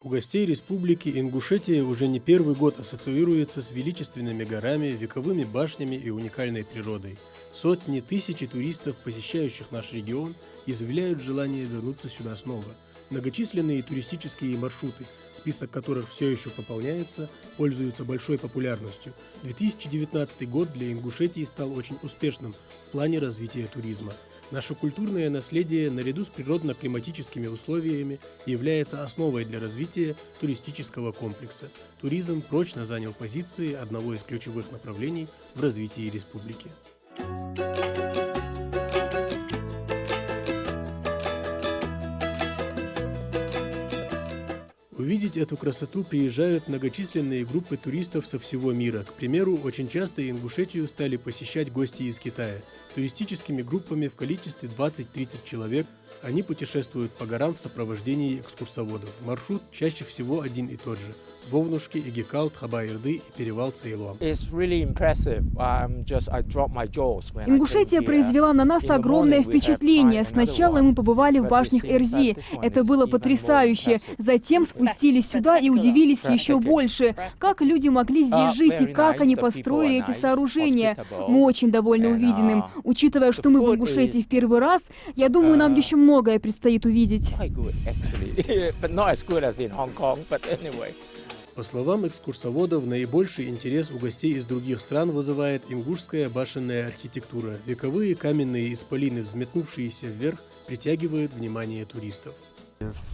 У гостей республики Ингушетия уже не первый год ассоциируется с величественными горами, вековыми башнями и уникальной природой. Сотни, тысячи туристов, посещающих наш регион, изъявляют желание вернуться сюда снова. Многочисленные туристические маршруты, список которых все еще пополняется, пользуются большой популярностью. 2019 год для Ингушетии стал очень успешным в плане развития туризма. Наше культурное наследие, наряду с природно-климатическими условиями, является основой для развития туристического комплекса. Туризм прочно занял позиции одного из ключевых направлений в развитии республики. Увидеть эту красоту приезжают многочисленные группы туристов со всего мира. К примеру, очень часто Ингушетию стали посещать гости из Китая. Туристическими группами в количестве 20-30 человек они путешествуют по горам в сопровождении экскурсоводов. Маршрут чаще всего один и тот же – Вовнушки, Игикалт, Хабаирды и перевал Цейлуам. Ингушетия произвела на нас огромное впечатление. Сначала мы побывали в башнях Эрзи. Это было потрясающе. Затем спустились сюда и удивились еще больше. Как люди могли здесь жить и как они построили эти сооружения. Мы очень довольны увиденным. Учитывая, что мы в Ингушетии в первый раз, я думаю, нам еще многое предстоит увидеть. По словам экскурсоводов, наибольший интерес у гостей из других стран вызывает ингушская башенная архитектура. Вековые каменные исполины, взметнувшиеся вверх, притягивают внимание туристов.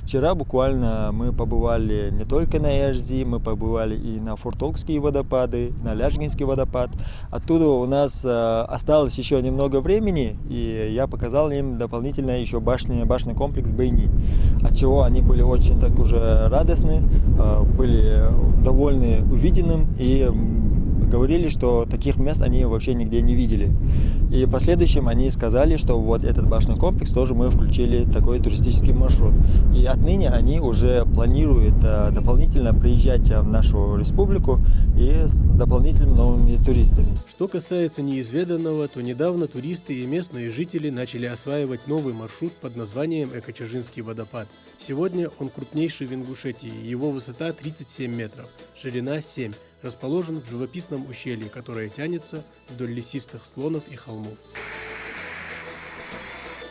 Вчера буквально мы побывали не только на Эрзи, мы побывали и на Фуртокские водопады, на Ляжгинский водопад. Оттуда у нас осталось еще немного времени, и я показал им дополнительно еще башенный комплекс Бэйни, от чего они были очень так уже радостны, были довольны увиденным и говорили, что таких мест они вообще нигде не видели. И в последующем они сказали, что вот этот башенный комплекс тоже мы включили такой туристический маршрут. И отныне они уже планируют дополнительно приезжать в нашу республику и с дополнительными новыми туристами. Что касается неизведанного, то недавно туристы и местные жители начали осваивать новый маршрут под названием Экочажинский водопад. Сегодня он крупнейший в Ингушетии, его высота 37 метров, ширина 7. Расположен в живописном ущелье, которое тянется вдоль лесистых склонов и холмов.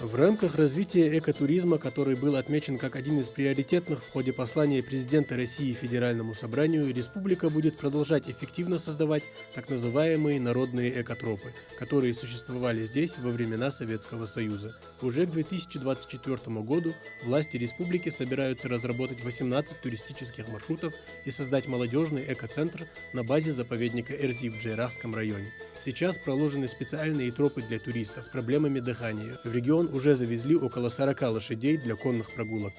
В рамках развития экотуризма, который был отмечен как один из приоритетных в ходе послания президента России Федеральному собранию, республика будет продолжать эффективно создавать так называемые народные экотропы, которые существовали здесь во времена Советского Союза. Уже к 2024 году власти республики собираются разработать 18 туристических маршрутов и создать молодежный экоцентр на базе заповедника Эрзи в Джейрахском районе. Сейчас проложены специальные тропы для туристов с проблемами дыхания. В регион уже завезли около 40 лошадей для конных прогулок.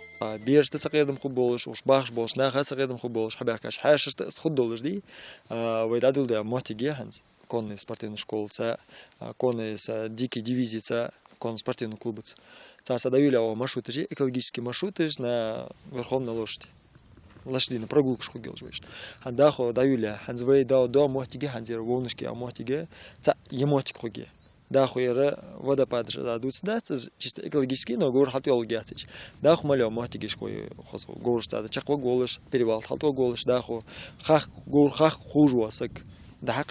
Конные спортивные школы, конные дикие дивизии, конные спортивные клубы. Садавили маршруты, экологические маршруты на верховной лошади. Лошадиная прогулка школ делаешь. Хандахо давили, ханзвей до мотиге, ханзер волнышки, а мотиге, емотик хоги. Дахуера водопад дадут сюда, чисто экологический, но гор хатвел гятич. Даху малё мотиге шкой хосу, гор стада, чаква голыш, перевал хатва голыш, даху хах гор хах хужуасак. За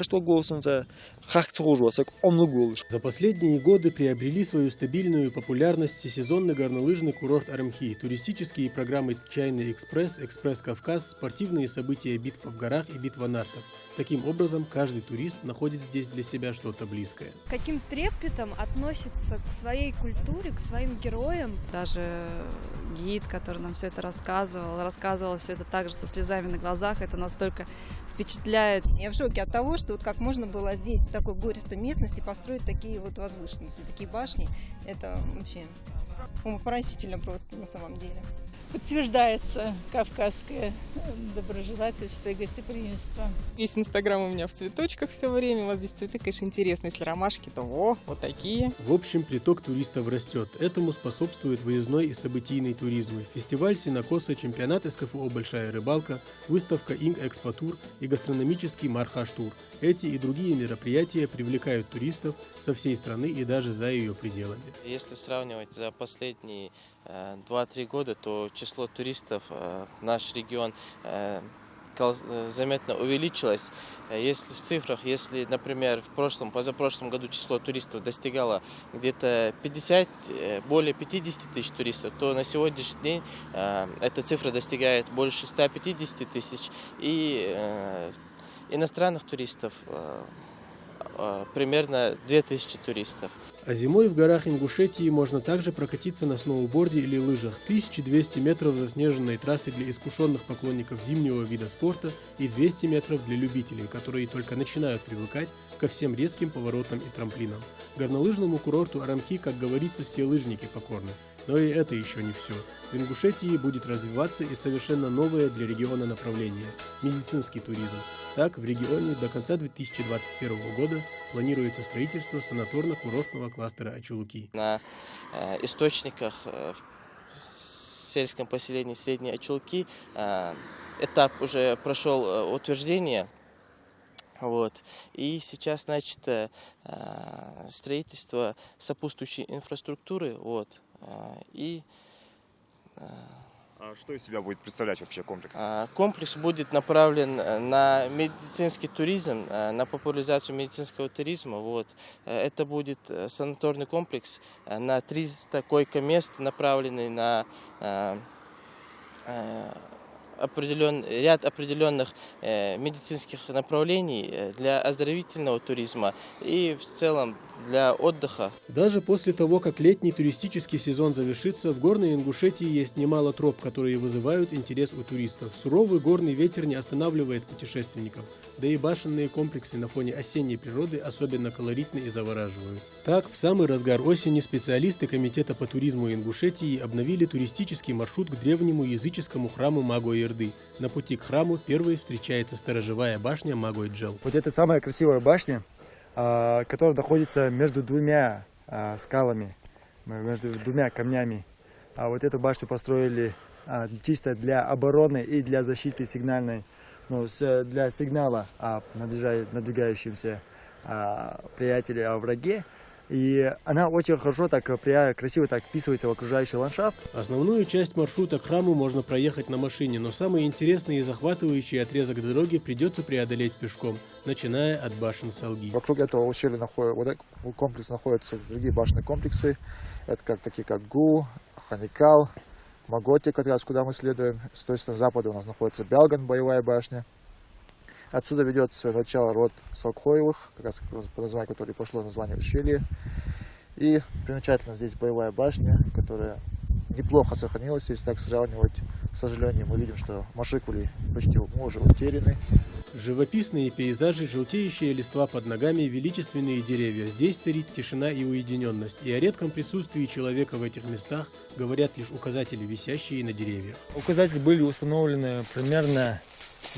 последние годы приобрели свою стабильную популярность всесезонный горнолыжный курорт Арымхи, туристические программы «Чайный экспресс», «Экспресс-Кавказ», спортивные события «Битва в горах» и «Битва нартов». Таким образом, каждый турист находит здесь для себя что-то близкое. Каким трепетом относится к своей культуре, к своим героям. Даже гид, который нам все это рассказывал все это также со слезами на глазах, это настолько впечатляет. Я в шоке от того, что вот как можно было здесь, в такой гористой местности, построить такие вот возвышенности, такие башни. Это вообще умопомрачительно просто на самом деле. Подтверждается кавказское доброжелательство и гостеприимство. Весь Инстаграм у меня в цветочках все время. У вас здесь цветы, конечно, интересно. Если ромашки, то вот такие. В общем, приток туристов растет. Этому способствует выездной и событийный туризм. Фестиваль сенокоса, чемпионат СКФО «Большая рыбалка», выставка Инг-Экспотур и гастрономический Мархаш-тур. Эти и другие мероприятия привлекают туристов со всей страны и даже за ее пределами. Если сравнивать за последние 2-3 года, то число туристов в наш регион заметно увеличилось. Если в цифрах, если, например, позапрошлом году число туристов достигало где-то более 50 тысяч туристов, то на сегодняшний день эта цифра достигает больше 150 тысяч. И иностранных туристов примерно 2000 туристов. А зимой в горах Ингушетии можно также прокатиться на сноуборде или лыжах. 1200 метров заснеженной трассы для искушенных поклонников зимнего вида спорта и 200 метров для любителей, которые только начинают привыкать ко всем резким поворотам и трамплинам. Горнолыжному курорту Арамхи, как говорится, все лыжники покорны. Но и это еще не все. В Ингушетии будет развиваться и совершенно новое для региона направление – медицинский туризм. Так, в регионе до конца 2021 года планируется строительство санаторно-курортного кластера Ачулуки. На источниках в сельском поселении Средней Ачулуки этап уже прошел утверждение. И сейчас начато строительство сопутствующей инфраструктуры. А что из себя будет представлять вообще комплекс? Комплекс будет направлен на медицинский туризм, на популяризацию медицинского туризма. Это будет санаторный комплекс на 300 койко-мест, направленный на ряд определенных медицинских направлений для оздоровительного туризма и в целом для отдыха. Даже после того, как летний туристический сезон завершится, в горной Ингушетии есть немало троп, которые вызывают интерес у туристов. Суровый горный ветер не останавливает путешественников, да и башенные комплексы на фоне осенней природы особенно колоритны и завораживают. Так, в самый разгар осени специалисты Комитета по туризму Ингушетии обновили туристический маршрут к древнему языческому храму Магой-Эрды. На пути к храму первой встречается сторожевая башня Магой-Джел. Вот это самая красивая башня, которая находится между двумя скалами, между двумя камнями. А вот эту башню построили чисто для обороны и для защиты сигнальной, для сигнала о надвигающемся приятеле, о враге. И она очень хорошо, красиво вписывается в окружающий ландшафт. Основную часть маршрута к храму можно проехать на машине, но самый интересный и захватывающий отрезок дороги придется преодолеть пешком, начиная от башен Салги. Вокруг этого ущелья комплекс находятся другие башенные комплексы. Это такие как Гу, Ханикал, Маготи, как раз куда мы следуем. С той стороны запада у нас находится Бялган, боевая башня. Отсюда ведется начало род Салкхоевых, как раз по названию которой пошло название ущелья. И примечательно здесь боевая башня, которая неплохо сохранилась, если так сравнивать. К сожалению, мы видим, что машикули почти уже утеряны. Живописные пейзажи, желтеющие листва под ногами, величественные деревья. Здесь царит тишина и уединенность. И о редком присутствии человека в этих местах говорят лишь указатели, висящие на деревьях. Указатели были установлены примерно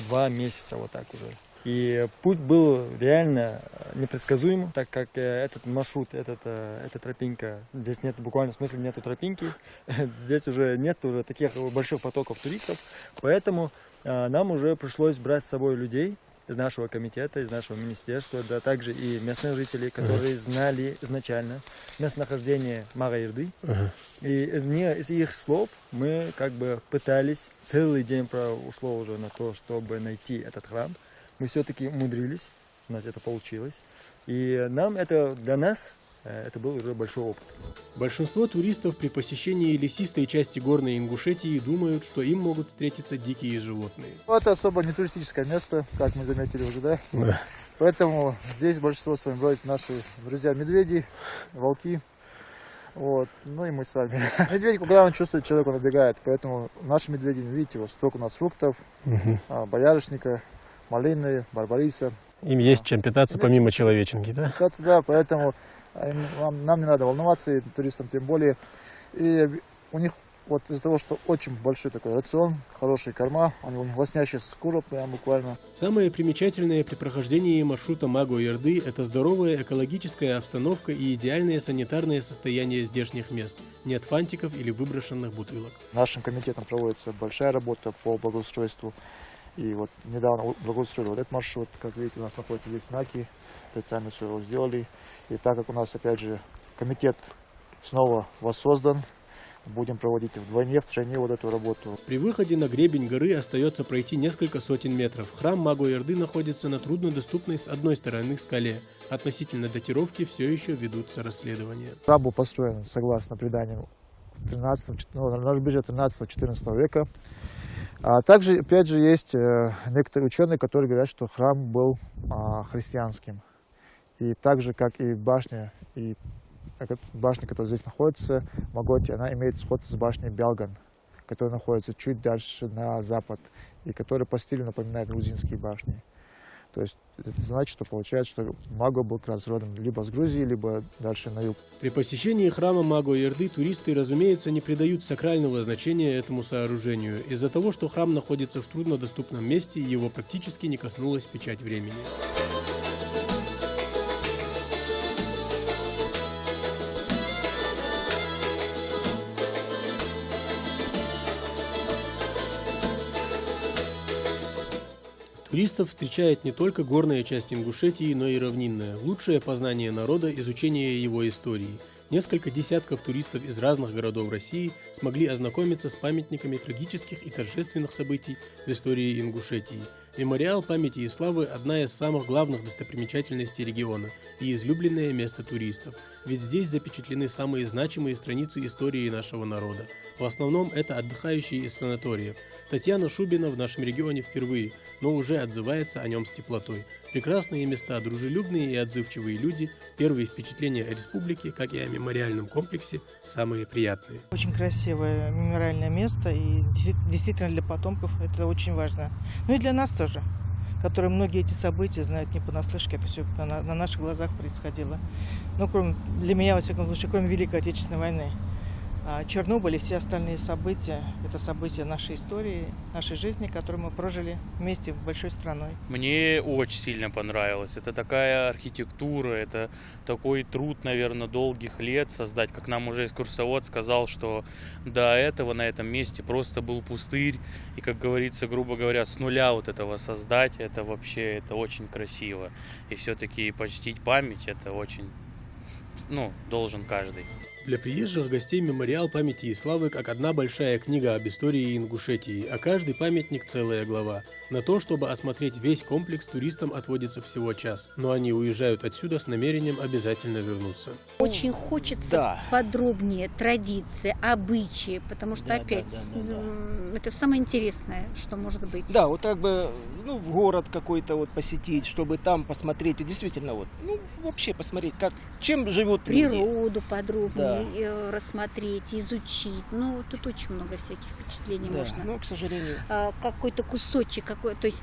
2 месяца вот так уже. И путь был реально непредсказуемым, так как этот маршрут, эта тропинка, здесь нет, буквально в смысле нету тропинки, здесь уже нет таких больших потоков туристов, поэтому нам уже пришлось брать с собой людей из нашего комитета, из нашего министерства, да также и местных жителей, которые знали изначально местонахождение Магой-Эрды. И из их слов мы пытались, целый день ушло уже на то, чтобы найти этот храм. Мы все-таки умудрились, у нас это получилось. И для нас это был уже большой опыт. Большинство туристов при посещении лесистой части горной Ингушетии думают, что им могут встретиться дикие животные. Это особо не туристическое место, как мы заметили уже, да? Да. Поэтому здесь большинство с вами бродят наши друзья-медведи, волки. Ну и мы с вами. Медведь, когда он чувствует, человек он набегает. Поэтому наши медведи, видите, вот столько у нас фруктов, боярышника, малины, барбариса. Им есть чем питаться помимо человеченки, да? Питаться, да, поэтому нам не надо волноваться, и туристам тем более. И у них вот из-за того, что очень большой такой рацион, хорошие корма, у них лоснящаяся шкура прям буквально. Самое примечательное при прохождении маршрута Магой-Эрды – это здоровая экологическая обстановка и идеальное санитарное состояние здешних мест. Нет фантиков или выброшенных бутылок. Нашим комитетом проводится большая работа по благоустройству. И вот недавно благоустроили вот этот маршрут, как видите, у нас находятся здесь знаки, специально все его сделали. И так как у нас, опять же, комитет снова воссоздан, будем проводить вдвойне, втройне вот эту работу. При выходе на гребень горы остается пройти несколько сотен метров. Храм Магу-Эрды находится на труднодоступной с одной стороны скале. Относительно датировки все еще ведутся расследования. Храм был построен, согласно преданиям, на рубеже 13-14 века. А также, опять же, есть некоторые ученые, которые говорят, что храм был христианским. И так же, как и башня, которая здесь находится, Маготи, она имеет сходство с башней Бялган, которая находится чуть дальше на запад, и которая по стилю напоминает грузинские башни. То есть это значит, что получается, что Маго был как раз родом либо с Грузии, либо дальше на юг. При посещении храма Магу-Эрды туристы, разумеется, не придают сакрального значения этому сооружению. Из-за того, что храм находится в труднодоступном месте, его практически не коснулась печать времени. Туристов встречает не только горная часть Ингушетии, но и равнинная. Лучшее познание народа – изучение его истории. Несколько десятков туристов из разных городов России смогли ознакомиться с памятниками трагических и торжественных событий в истории Ингушетии. Мемориал памяти и славы – одна из самых главных достопримечательностей региона и излюбленное место туристов. Ведь здесь запечатлены самые значимые страницы истории нашего народа. В основном это отдыхающие из санаториев. Татьяна Шубина в нашем регионе впервые, но уже отзывается о нем с теплотой. Прекрасные места, дружелюбные и отзывчивые люди, первые впечатления о республике, как и о мемориальном комплексе, самые приятные. Очень красивое мемориальное место, и действительно для потомков это очень важно. Ну и для нас тоже, которые многие эти события знают не понаслышке, это все на наших глазах происходило. Ну, для меня, во всяком случае, кроме Великой Отечественной войны. Чернобыль и все остальные события – это события нашей истории, нашей жизни, которую мы прожили вместе большой страной. Мне очень сильно понравилось. Это такая архитектура, это такой труд, наверное, долгих лет создать. Как нам уже экскурсовод сказал, что до этого на этом месте просто был пустырь. И, как говорится, грубо говоря, с нуля вот этого создать, это вообще это очень красиво. И все-таки почтить память – это очень, должен каждый. Для приезжих гостей мемориал памяти и славы как одна большая книга об истории Ингушетии, а каждый памятник целая глава. На то, чтобы осмотреть весь комплекс, туристам отводится всего час, но они уезжают отсюда с намерением обязательно вернуться. Очень хочется подробнее традиции, обычаи, потому что это самое интересное, что может быть. Да, вот как бы в город какой-то посетить, чтобы там посмотреть, действительно вообще посмотреть, чем живут люди. Природу подробнее рассмотреть, изучить. Тут очень много всяких впечатлений можно. Но, к сожалению. Какой-то кусочек, то есть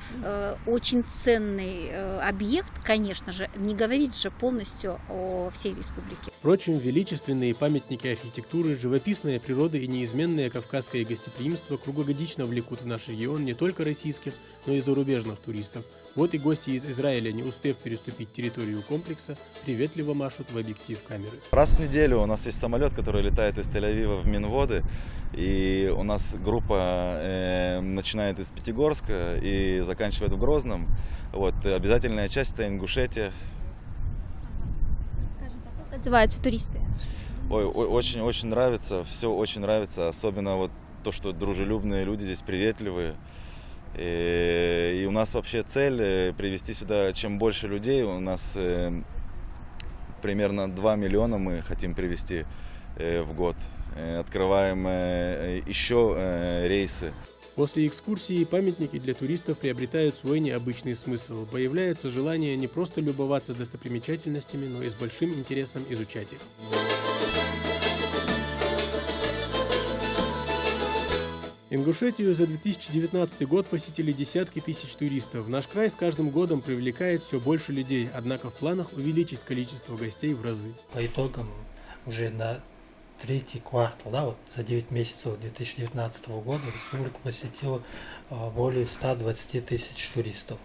очень ценный объект, конечно же, не говорит же полностью о всей республике. Впрочем, величественные памятники архитектуры, живописная природа и неизменное кавказское гостеприимство круглогодично влекут в наш регион не только российских, но и зарубежных туристов. Вот и гости из Израиля, не успев переступить территорию комплекса, приветливо машут в объектив камеры. Раз в неделю у нас есть самолет, который летает из Тель-Авива в Минводы. И у нас группа начинает из Пятигорска и заканчивает в Грозном. Обязательная часть – это Ингушетия. Скажем так, как отзываются туристы? Очень нравится, все очень нравится. Особенно то, что дружелюбные люди здесь, приветливые. И у нас вообще цель привести сюда чем больше людей. У нас примерно 2 миллиона мы хотим привести в год. Открываем еще рейсы. После экскурсии памятники для туристов приобретают свой необычный смысл. Появляется желание не просто любоваться достопримечательностями, но и с большим интересом изучать их. Ингушетию за 2019 год посетили десятки тысяч туристов. Наш край с каждым годом привлекает все больше людей, однако в планах увеличить количество гостей в разы. По итогам уже на третий квартал, за 9 месяцев 2019 года республику посетило более 120 тысяч туристов.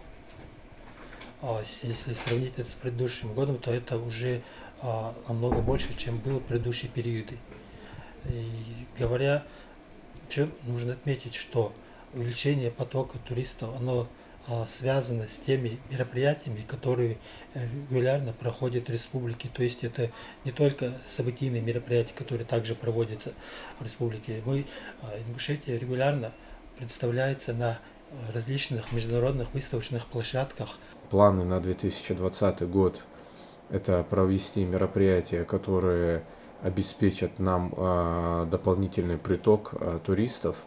Если сравнить это с предыдущим годом, то это уже намного больше, чем было в предыдущие периоды. И нужно отметить, что увеличение потока туристов, оно связано с теми мероприятиями, которые регулярно проходят в республике. То есть это не только событийные мероприятия, которые также проводятся в республике. Ингушетия регулярно представляется на различных международных выставочных площадках. Планы на 2020 год – это провести мероприятия, которые обеспечат нам дополнительный приток туристов,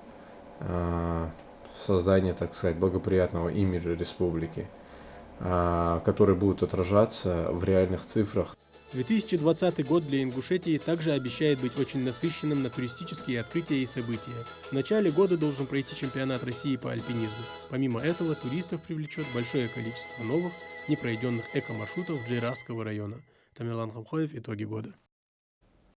создание, так сказать, благоприятного имиджа республики, который будет отражаться в реальных цифрах. 2020 год для Ингушетии также обещает быть очень насыщенным на туристические открытия и события. В начале года должен пройти чемпионат России по альпинизму. Помимо этого, туристов привлечет большое количество новых, непройденных эко-маршрутов Джейрасского района. Тамерлан Хамхоев. Итоги года.